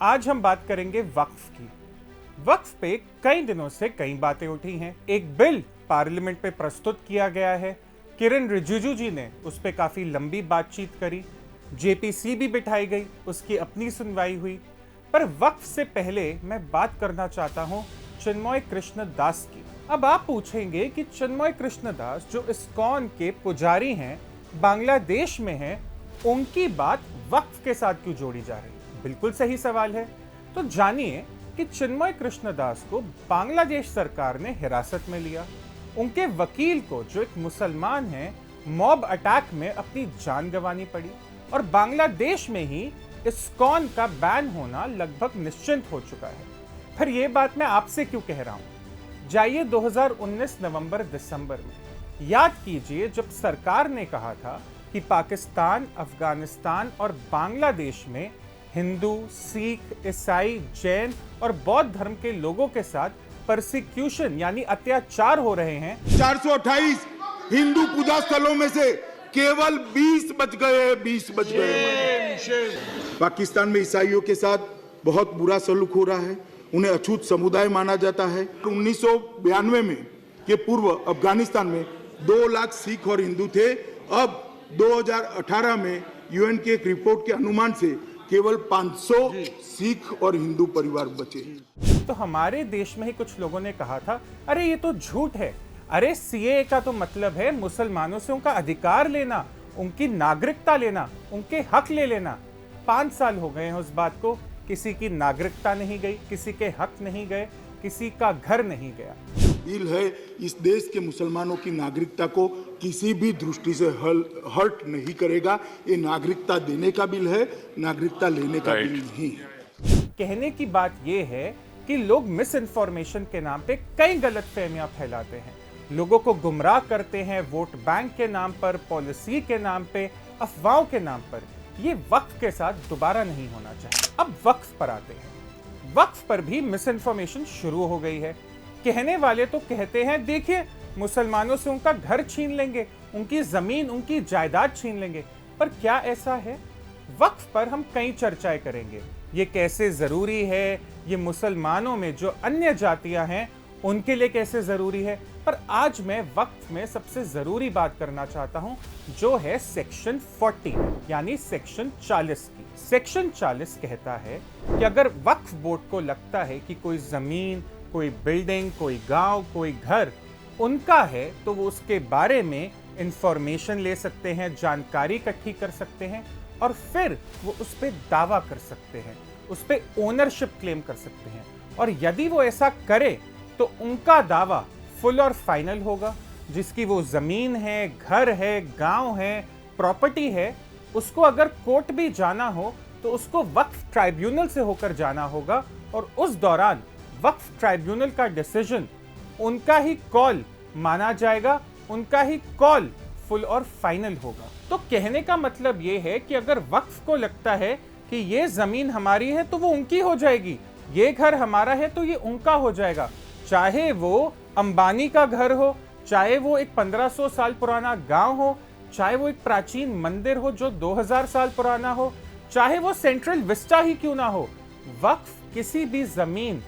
आज हम बात करेंगे वक्फ की। वक्फ पे कई दिनों से कई बातें उठी हैं। एक बिल पार्लियामेंट पे प्रस्तुत किया गया है। किरण रिजिजू जी ने उस पे काफी लंबी बातचीत करी। जेपीसी भी बिठाई गई, उसकी अपनी सुनवाई हुई। पर वक्फ से पहले मैं बात करना चाहता हूं चिन्मय कृष्ण दास की। अब आप पूछेंगे कि चिन्मय कृष्ण दास जो इस्कॉन के पुजारी हैं, बांग्लादेश में हैं, उनकी बात वक्फ के साथ क्यों जोड़ी जा रही है? बिल्कुल सही सवाल है। तो जानिए कि चिन्मय कृष्ण दास को बांग्लादेश सरकार ने हिरासत में लिया। उनके वकील को, जो एक मुसलमान हैं, मॉब अटैक में अपनी जान गंवानी पड़ी और बांग्लादेश में ही इस्कॉन का बैन होना लगभग निश्चित हो चुका है। फिर यह बात मैं आपसे क्यों कह रहा हूं? जाइए 2019 नवंबर दिसंबर में याद कीजिए, जब सरकार ने कहा था कि पाकिस्तान, अफगानिस्तान और बांग्लादेश में हिंदू, सिख, ईसाई, जैन और बौद्ध धर्म के लोगों के साथ परसिक्यूशन यानी अत्याचार हो रहे हैं। 428 हिंदू पूजा स्थलों में से केवल 20 बच गए। पाकिस्तान में ईसाइयों के साथ बहुत बुरा सलूक हो रहा है, उन्हें अछूत समुदाय माना जाता है। 1992 में के पूर्व अफगानिस्तान में 2 लाख सिख और हिंदू थे। अब 2018 में यूएन की एक रिपोर्ट के अनुमान से केवल 500 सिख और हिंदू परिवार बचे। तो हमारे देश में ही कुछ लोगों ने कहा था, अरे ये तो झूठ है। अरे सीएए का तो मतलब है मुसलमानों से उनका अधिकार लेना, उनकी नागरिकता लेना, उनके हक ले लेना। 5 साल हो गए हैं उस बात को। किसी की नागरिकता नहीं गई, किसी के हक नहीं गए, किसी का घर नहीं गया। बिल है, इस देश के मुसलमानों की नागरिकता को किसी भी दृष्टि से हर्ट नहीं करेगा। ये नागरिकता देने का बिल है, नागरिकता लेने का बिल नहीं है। कहने की बात यह है कि लोग मिस इन्फॉर्मेशन के नाम पे कई गलत फहमियां फैलाते हैं, लोगों को गुमराह करते हैं वोट बैंक के नाम पर, पॉलिसी के नाम पे, अफवाहों के नाम पर। ये वक्फ के साथ दोबारा नहीं होना चाहिए। अब वक्फ पर आते हैं। वक्फ पर भी मिस इन्फॉर्मेशन शुरू हो गई है। कहने वाले तो कहते हैं, देखिए मुसलमानों से उनका घर छीन लेंगे, उनकी जमीन, उनकी जायदाद छीन लेंगे। पर क्या ऐसा है? वक्फ पर हम कई चर्चाएं करेंगे। ये कैसे जरूरी है, ये मुसलमानों में जो अन्य जातियां हैं उनके लिए कैसे जरूरी है। पर आज मैं वक्फ में सबसे जरूरी बात करना चाहता हूं, जो है सेक्शन 40 यानी सेक्शन 40 की। सेक्शन 40 कहता है कि अगर वक्फ बोर्ड को लगता है कि कोई जमीन, कोई बिल्डिंग, कोई गांव, कोई घर उनका है, तो वो उसके बारे में इंफॉर्मेशन ले सकते हैं, जानकारी इकट्ठी कर सकते हैं और फिर वो उस पर दावा कर सकते हैं, उस पर ओनरशिप क्लेम कर सकते हैं। और यदि वो ऐसा करे तो उनका दावा फुल और फाइनल होगा। जिसकी वो जमीन है, घर है, गांव है, प्रॉपर्टी है, उसको अगर कोर्ट भी जाना हो तो उसको वक्फ ट्राइब्यूनल से होकर जाना होगा और उस दौरान वक्फ ट्राइब्यूनल का डिसीजन, उनका ही कॉल माना जाएगा, उनका ही कॉल फुल और फाइनल होगा। तो कहने का मतलब यह है कि अगर वक्फ को लगता है कि ये जमीन हमारी है तो वो उनकी हो जाएगी, ये घर हमारा है तो ये उनका हो जाएगा। चाहे वो अंबानी का घर हो, चाहे वो एक 1500 साल पुराना गांव हो, चाहे वो एक प्राचीन मंदिर हो जो 2000 साल पुराना हो, चाहे वो सेंट्रल विस्टा ही क्यों ना हो, वक्फ किसी भी जमीन,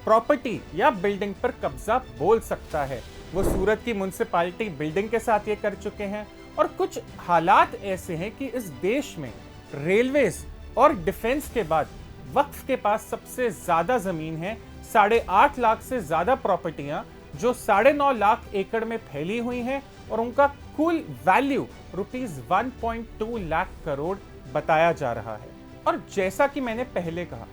प्रॉपर्टी या बिल्डिंग पर कब्जा बोल सकता है। वो सूरत की म्युनिसिपैलिटी बिल्डिंग के साथ ये कर चुके हैं। और कुछ हालात ऐसे हैं कि इस देश में रेलवेज और डिफेंस के बाद वक्फ के पास सबसे ज्यादा जमीन है। 8.5 लाख से ज्यादा प्रॉपर्टियां जो 9.5 लाख एकड़ में फैली हुई हैं और उनका कुल वैल्यू ₹1.2 लाख करोड़ बताया जा रहा है। और जैसा कि मैंने पहले कहा,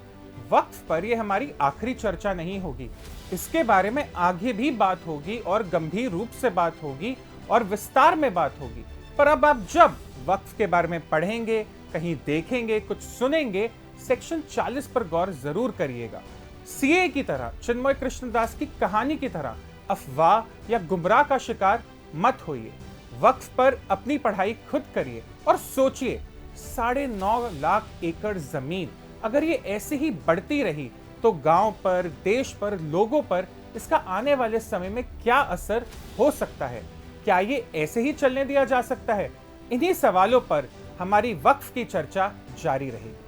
वक्फ पर यह हमारी आखिरी चर्चा नहीं होगी। इसके बारे में आगे भी बात होगी और गंभीर रूप से बात होगी और विस्तार में बात होगी। पर अब आप जब वक्फ के बारे में पढ़ेंगे, कहीं देखेंगे, कुछ सुनेंगे, सेक्शन 40 पर गौर जरूर करिएगा। सीए की तरह, चिन्मय कृष्ण दास की कहानी की तरह अफवाह या गुमराह का शिकार मत होइए। वक्फ पर अपनी पढ़ाई खुद करिए और सोचिए, 9.5 लाख एकड़ जमीन अगर ये ऐसे ही बढ़ती रही तो गांव पर, देश पर, लोगों पर इसका आने वाले समय में क्या असर हो सकता है? क्या ये ऐसे ही चलने दिया जा सकता है? इन्हीं सवालों पर हमारी वक्फ की चर्चा जारी रहेगी।